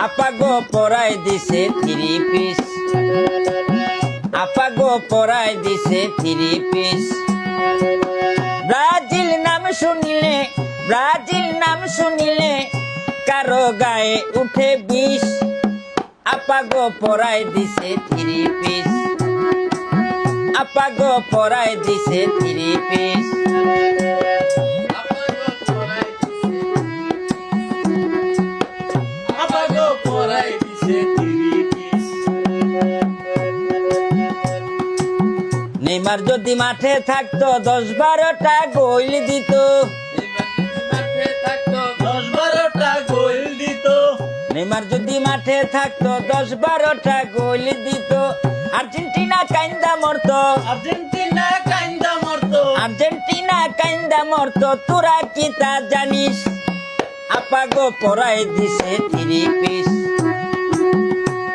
আপাগো পরাই দিছে three piece, আপাগো পরাই দিছে থ্রি পিস। ব্রাজিল নাম শুনিলে, ব্রাজিল নাম শুনিলে কারো গায়ে উঠে বিষ। আপাগো পরাই দিছে থ্রি পিস, আপাগো পরাই দিছে থ্রি পিস। নেইমার যদি মাঠে থাকতো 10-12টা গোল দিত, নেইমার যদি মাঠে থাকতো 10-12টা গোল দিত। আর্জেন্টিনা কাইন্দা মরতো, আর্জেন্টিনা কাইন্দা মরতো, আর্জেন্টিনা কাইন্দা মরতো, তোরা কি তা জানিস? আপাগো পরাই দিছে থ্রি পিস,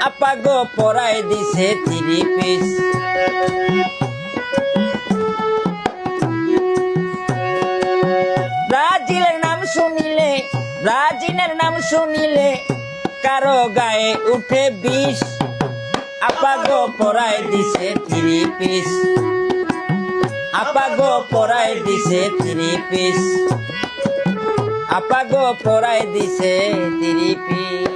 আপাগো পরাই দিছে থ্রি পিস। ব্রাজিলের নাম শুনিলে, ব্রাজিলের নাম শুনিলে কারো গায়ে উঠে বিষ। আপাগো পরাই দিছে থ্রি পিস, আপাগো পরাই দিছে থ্রি পিস, আপাগো পরাই দিছে থ্রি পিস।